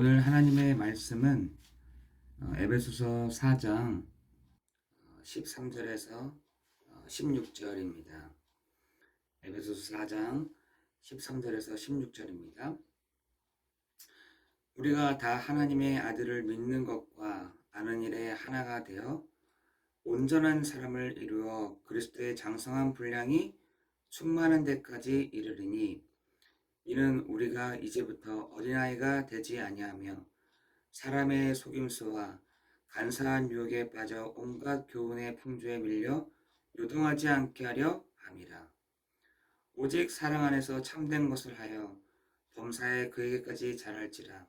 오늘 하나님의 말씀은 에베소서 4장 13절에서 16절입니다. 에베소서 4장 13절에서 16절입니다. 우리가 다 하나님의 아들을 믿는 것과 아는 일에 하나가 되어 온전한 사람을 이루어 그리스도의 장성한 분량이 충만한 데까지 이르리니, 이는 우리가 이제부터 어린아이가 되지 아니하며 사람의 속임수와 간사한 유혹에 빠져 온갖 교훈의 풍조에 밀려 요동하지 않게 하려 함이라. 오직 사랑 안에서 참된 것을 하여 범사에 그에게까지 자랄지라.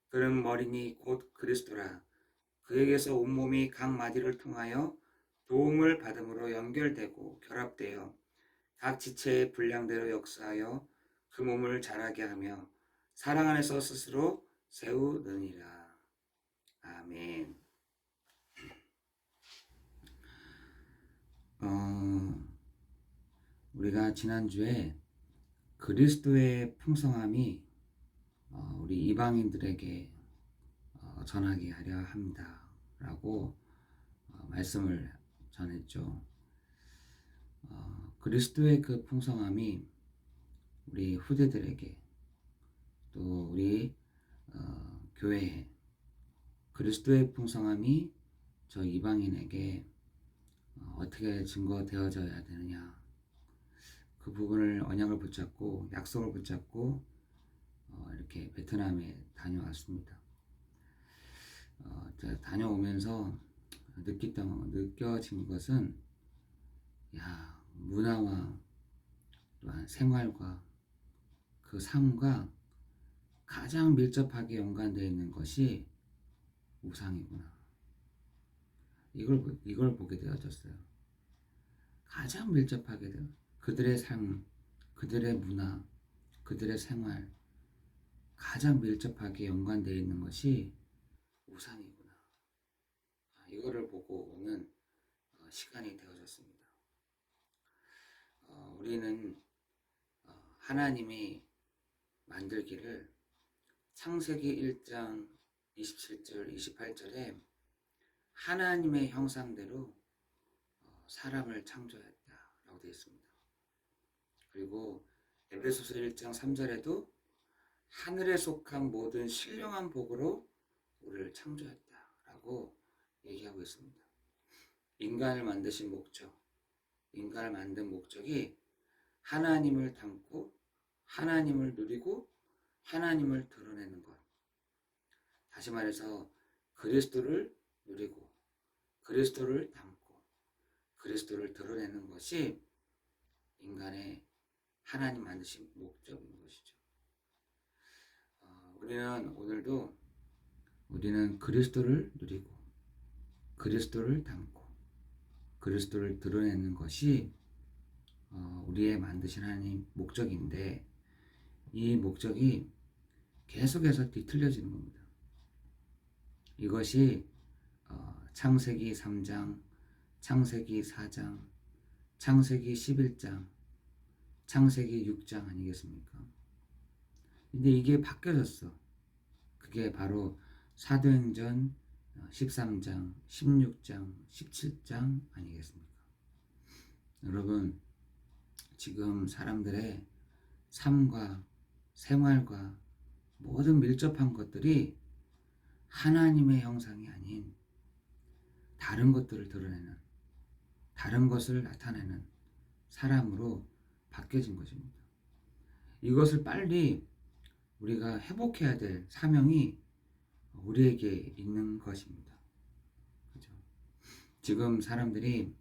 그는 머리니 곧 그리스도라. 그에게서 온몸이 각 마디를 통하여 도움을 받음으로 연결되고 결합되어 각 지체의 분량대로 역사하여 그 몸을 자라게 하며 사랑 안에서 스스로 세우느니라. 아멘. 우리가 지난주에 그리스도의 풍성함이 우리 이방인들에게 전하게 하려 합니다 라고 말씀을 전했죠. 그리스도의 그 풍성함이 우리 후대들에게, 또 우리 교회에 그리스도의 풍성함이 저 이방인에게 어떻게 증거되어져야 되느냐, 그 부분을 언약을 붙잡고 약속을 붙잡고 이렇게 베트남에 다녀왔습니다. 다녀오면서 느껴진 것은, 문화와 또한 생활과 그 삶과 가장 밀접하게 연관되어 있는 것이 우상이구나. 이걸 보게 되어졌어요. 가장 밀접하게 그들의 삶, 그들의 문화, 그들의 생활, 가장 밀접하게 연관되어 있는 것이 우상이구나. 이거를 보고 오는 시간이 되어졌습니다. 우리는 하나님이 만들기를 창세기 1장 27절 28절에 하나님의 형상대로 사람을 창조했다라고 되어 있습니다. 그리고 에베소서 1장 3절에도 하늘에 속한 모든 신령한 복으로 우리를 창조했다라고 얘기하고 있습니다. 인간을 만드신 목적, 인간을 만든 목적이 하나님을 닮고 하나님을 누리고 하나님을 드러내는 것. 다시 말해서 그리스도를 누리고 그리스도를 닮고 그리스도를 드러내는 것이 인간의 하나님 만드신 목적인 것이죠. 우리는 그리스도를 누리고 그리스도를 닮고 그리스도를 드러내는 것이 우리의 만드신 하나님 목적인데, 이 목적이 계속해서 뒤틀려지는 겁니다. 이것이 창세기 3장, 창세기 4장, 창세기 11장, 창세기 6장 아니겠습니까? 근데 이게 바뀌어졌어. 그게 바로 사도행전 13장, 16장, 17장 아니겠습니까? 여러분, 지금 사람들의 삶과 생활과 모든 밀접한 것들이 하나님의 형상이 아닌 다른 것들을 드러내는, 다른 것을 나타내는 사람으로 바뀌어진 것입니다. 이것을 빨리 우리가 회복해야 될 사명이 우리에게 있는 것입니다. 그렇죠? 지금 사람들이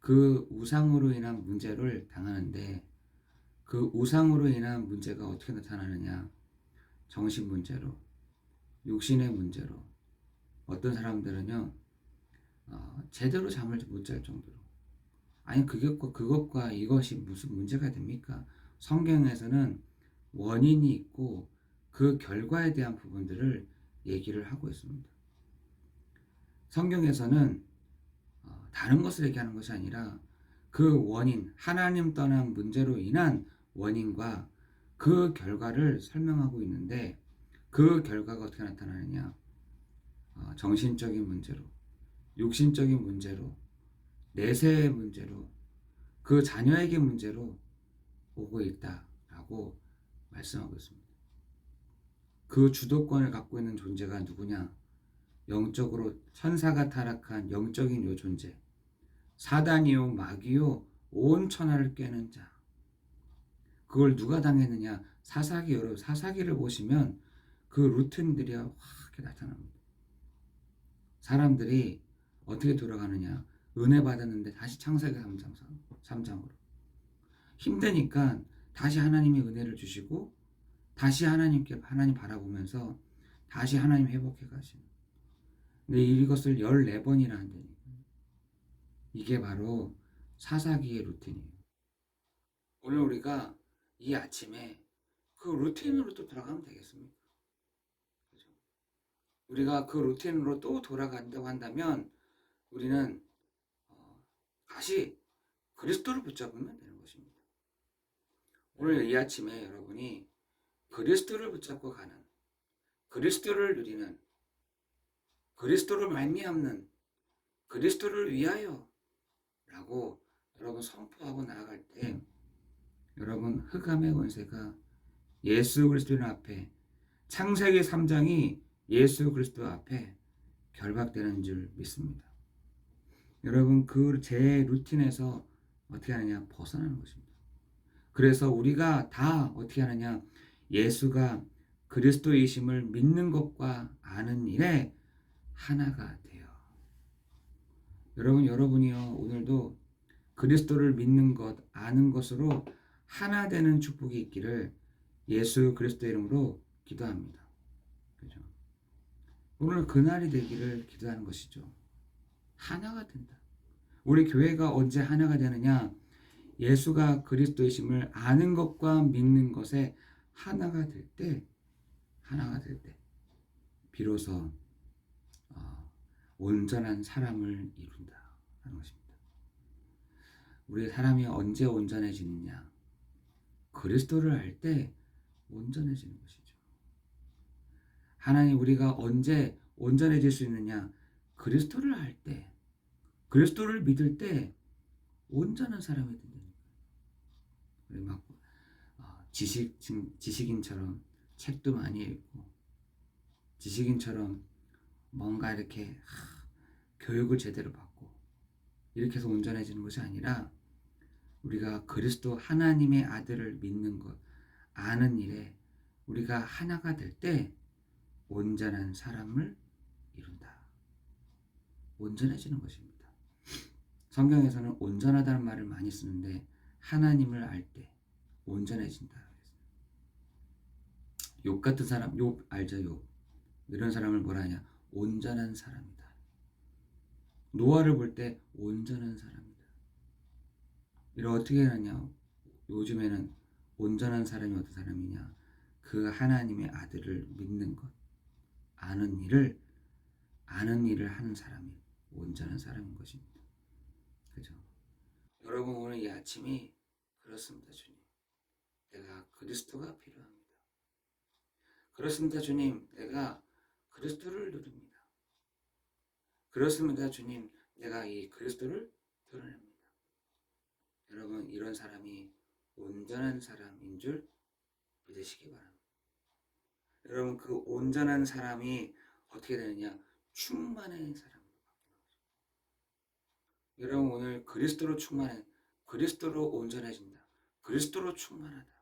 그 우상으로 인한 문제를 당하는데, 그 우상으로 인한 문제가 어떻게 나타나느냐? 정신 문제로, 육신의 문제로, 어떤 사람들은요 제대로 잠을 못 잘 정도로, 아니 그것과 이것이 무슨 문제가 됩니까? 성경에서는 원인이 있고 그 결과에 대한 부분들을 얘기를 하고 있습니다. 성경에서는 다른 것을 얘기하는 것이 아니라 그 원인, 하나님 떠난 문제로 인한 원인과 그 결과를 설명하고 있는데, 그 결과가 어떻게 나타나느냐? 정신적인 문제로, 육신적인 문제로, 내세의 문제로, 그 자녀에게 문제로 오고 있다라고 말씀하고 있습니다. 그 주도권을 갖고 있는 존재가 누구냐? 영적으로 천사가 타락한 영적인 요 존재, 사단이요 마귀요 온 천하를 꿰는 자. 그걸 누가 당했느냐? 여러분 사사기를 보시면 그 루틴들이 확 이렇게 나타납니다. 사람들이 어떻게 돌아가느냐? 은혜 받았는데 다시 창세기 3장으로 힘드니까 다시 하나님이 은혜를 주시고 다시 하나님 바라보면서 다시 하나님 회복해 가시는. 근데 이것을 14번이나 한다니까. 이게 바로 사사기의 루틴이에요. 오늘 우리가 이 아침에 그 루틴으로 또 돌아가면 되겠습니까? 그죠? 우리가 그 루틴으로 또 돌아간다고 한다면 우리는 다시 그리스도를 붙잡으면 되는 것입니다. 오늘 이 아침에 여러분이 그리스도를 붙잡고 가는, 그리스도를 누리는, 그리스도를 말미암는, 그리스도를 위하여 라고 여러분 선포하고 나아갈 때 여러분 흑암의 권세가 예수 그리스도 앞에, 창세기 3장이 예수 그리스도 앞에 결박되는 줄 믿습니다. 여러분 그 제 루틴에서 어떻게 하느냐? 벗어나는 것입니다. 그래서 우리가 다 어떻게 하느냐? 예수가 그리스도이심을 믿는 것과 아는 일에 하나가 돼요. 여러분이요 오늘도 그리스도를 믿는 것, 아는 것으로 하나 되는 축복이 있기를 예수 그리스도 이름으로 기도합니다. 그죠? 오늘 그날이 되기를 기도하는 것이죠. 하나가 된다. 우리 교회가 언제 하나가 되느냐? 예수가 그리스도이심을 아는 것과 믿는 것에 하나가 될 때, 비로소 온전한 사람을 이룬다 하는 것입니다. 우리 사람이 언제 온전해지느냐? 그리스도를 알 때 온전해지는 것이죠. 하나님 우리가 언제 온전해질 수 있느냐? 그리스도를 알 때, 그리스도를 믿을 때 온전한 사람이 된다니까요. 우리 막 지식인처럼 책도 많이 읽고 지식인처럼 뭔가 이렇게 교육을 제대로 받고 이렇게 해서 온전해지는 것이 아니라 우리가 그리스도 하나님의 아들을 믿는 것, 아는 일에 우리가 하나가 될 때 온전한 사람을 이룬다. 온전해지는 것입니다. 성경에서는 온전하다는 말을 많이 쓰는데 하나님을 알 때 온전해진다. 욥 같은 사람, 욥 알죠? 욥. 이런 사람을 뭐라 하냐? 온전한 사람이다. 노아를 볼 때 온전한 사람이다. 이걸 어떻게 하냐? 요즘에는 온전한 사람이 어떤 사람이냐? 그 하나님의 아들을 믿는 것, 아는 일을 하는 사람이 온전한 사람인 것입니다. 그죠? 여러분 오늘 이 아침이 그렇습니다, 주님. 내가 그리스도가 필요합니다. 그렇습니다, 주님. 내가 그리스도를 누립니다. 그렇습니다, 주님. 내가 이 그리스도를 드러냅니다. 여러분 이런 사람이 온전한 사람인 줄 믿으시기 바랍니다. 여러분 그 온전한 사람이 어떻게 되느냐? 충만한 사람으로 바뀌는 거죠. 여러분 오늘 그리스도로 그리스도로 온전해진다. 그리스도로 충만하다.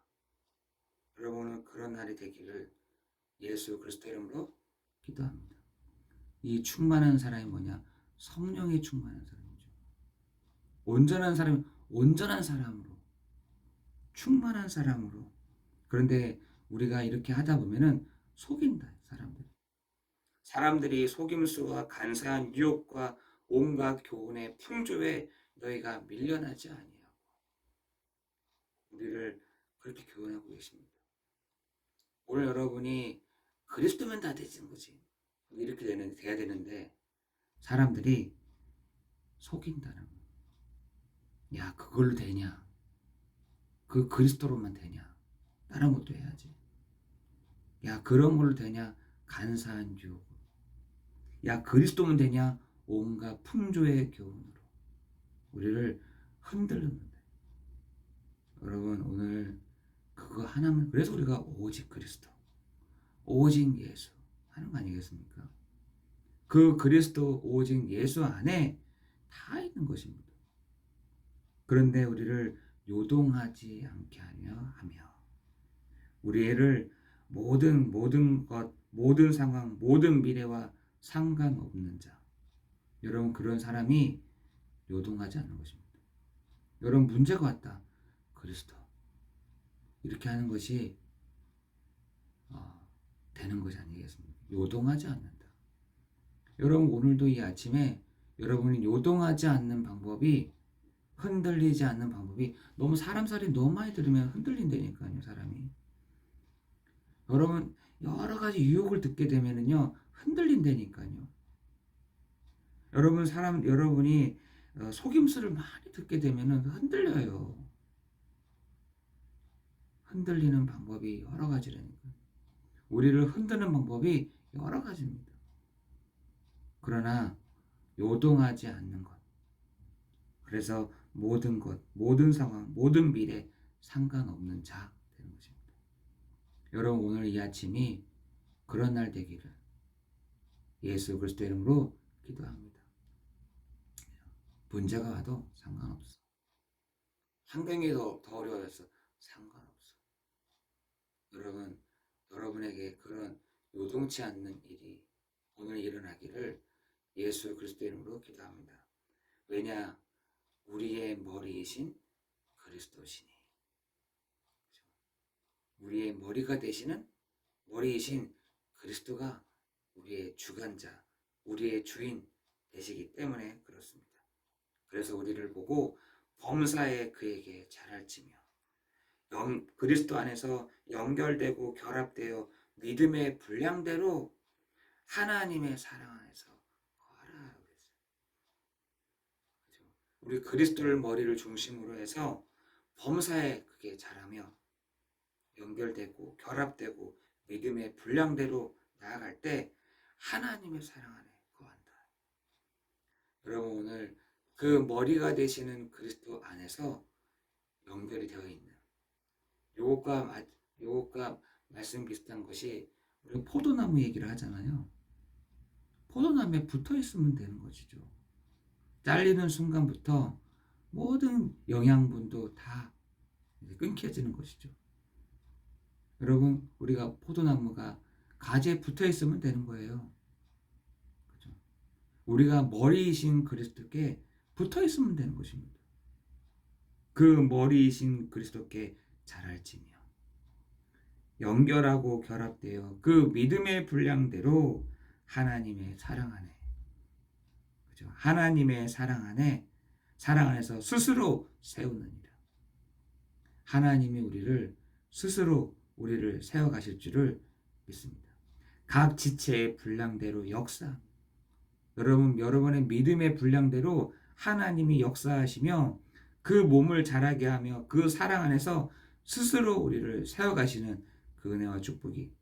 여러분 오늘 그런 날이 되기를 예수 그리스도 이름으로 기도합니다. 이 충만한 사람이 뭐냐? 성령이 충만한 사람이죠. 온전한 사람으로, 충만한 사람으로. 그런데 우리가 이렇게 하다 보면은 속인다, 사람들이 속임수와 간사한 유혹과 온갖 교훈의 풍조에 너희가 밀려나지 아니하고 우리를 그렇게 교훈하고 계십니다. 오늘 여러분이 그리스도면 다 되는 거지. 이렇게 돼야 되는데 사람들이 속인다는 거야. 야, 그걸로 되냐? 그 그리스도로만 되냐? 다른 것도 해야지. 야, 그런 걸로 되냐? 간사한 유혹. 야, 그리스도면 되냐? 온갖 풍조의 교훈으로 우리를 흔들는데, 여러분 오늘 그거 하나만, 그래서 우리가 오직 그리스도, 오직 예수 하는 거 아니겠습니까? 그 그리스도 오직 예수 안에 다 있는 것입니다. 그런데 우리를 요동하지 않게 하며 우리를 모든 것, 모든 상황, 모든 미래와 상관없는 자, 여러분 그런 사람이 요동하지 않는 것입니다. 여러분 문제가 왔다, 그리스도 이렇게 하는 것이 되는 것이 아니겠습니까? 요동하지 않는다. 여러분 오늘도 이 아침에 여러분이 요동하지 않는 방법이, 흔들리지 않는 방법이, 너무 사람 소리 너무 많이 들으면 흔들린다니까요, 사람이. 여러분 여러 가지 유혹을 듣게 되면은요 흔들린다니까요. 여러분이 속임수를 많이 듣게 되면은 흔들려요. 흔들리는 방법이 여러 가지라니까. 우리를 흔드는 방법이 여러 가지입니다. 그러나 요동하지 않는 것. 그래서 모든 것, 모든 상황, 모든 미래 상관없는 자 되는 것입니다. 여러분 오늘 이 아침이 그런 날 되기를 예수 그리스도 이름으로 기도합니다. 문제가 와도 상관없어. 환경이 더 어려워서 상관없어. 여러분에게 그런 요동치 않는 일이 오늘 일어나기를 예수 그리스도 이름으로 기도합니다. 왜냐? 우리의 머리이신 그리스도시니. 우리의 머리가 되시는 머리이신 그리스도가 우리의 주관자, 우리의 주인 되시기 때문에 그렇습니다. 그래서 우리를 보고 범사에 그에게 잘할지며, 그리스도 안에서 연결되고 결합되어 믿음의 분량대로 하나님의 사랑 안에서 거하라. 우리 그리스도를 머리를 중심으로 해서 범사에 그게 자라며 연결되고 결합되고 믿음의 분량대로 나아갈 때 하나님의 사랑 안에 거한다. 여러분 오늘 그 머리가 되시는 그리스도 안에서 연결이 되어 있는 요것과 말씀 비슷한 것이, 우리 포도나무 얘기를 하잖아요. 포도나무에 붙어 있으면 되는 것이죠. 잘리는 순간부터 모든 영양분도 다 끊겨지는 것이죠. 여러분 우리가 포도나무가 가지에 붙어 있으면 되는 거예요. 그렇죠? 우리가 머리이신 그리스도께 붙어 있으면 되는 것입니다. 그 머리이신 그리스도께 자랄지며 연결하고 결합되어 그 믿음의 분량대로 하나님의 사랑 안에, 그렇죠? 하나님의 사랑 안에서 스스로 세우느니라. 하나님이 스스로 우리를 세워 가실 줄을 믿습니다. 각 지체의 분량대로 역사. 여러분의 믿음의 분량대로 하나님이 역사하시며 그 몸을 자라게 하며 그 사랑 안에서 스스로 우리를 세워 가시는 그 은혜와 축복이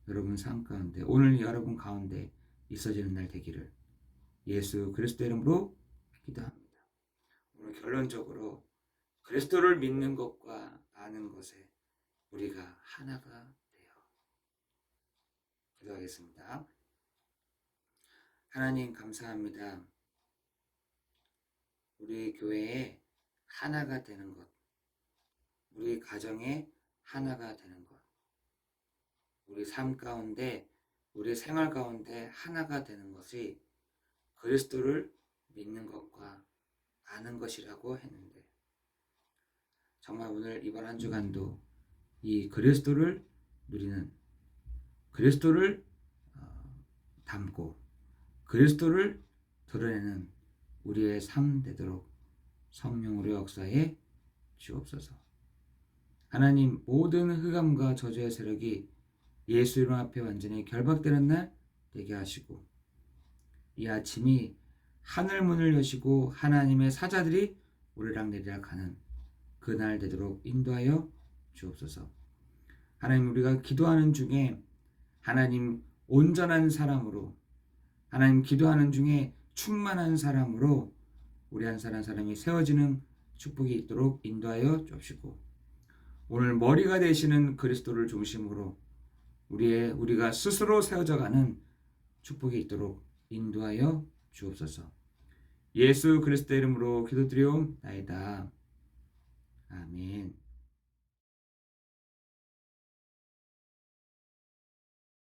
여러분 삶 가운데, 오늘 여러분 가운데 있어지는 날 되기를 예수 그리스도 이름으로 기도합니다. 오늘 결론적으로 그리스도를 믿는 것과 아는 것에 우리가 하나가 되어 기도하겠습니다. 하나님 감사합니다. 우리 교회에 하나가 되는 것, 우리 가정에 하나가 되는 것, 우리 삶 가운데, 우리 생활 가운데 하나가 되는 것이 그리스도를 믿는 것과 아는 것이라고 했는데, 정말 오늘 이번 한 주간도 이 그리스도를 누리는, 그리스도를 담고 그리스도를 드러내는 우리의 삶 되도록 성령으로 역사해 주옵소서. 하나님, 모든 흑암과 저주의 세력이 예수 이름 앞에 완전히 결박되는 날 되게 하시고, 이 아침이 하늘 문을 여시고 하나님의 사자들이 오르락내리락 하는 그날 되도록 인도하여 주옵소서. 하나님, 우리가 기도하는 중에 하나님 온전한 사람으로, 하나님 기도하는 중에 충만한 사람으로 우리 한 사람 사람이 세워지는 축복이 있도록 인도하여 주옵시고, 오늘 머리가 되시는 그리스도를 중심으로 우리가 스스로 세워져 가는 축복이 있도록 인도하여 주옵소서. 예수 그리스도 이름으로 기도드리옵나이다. 아멘.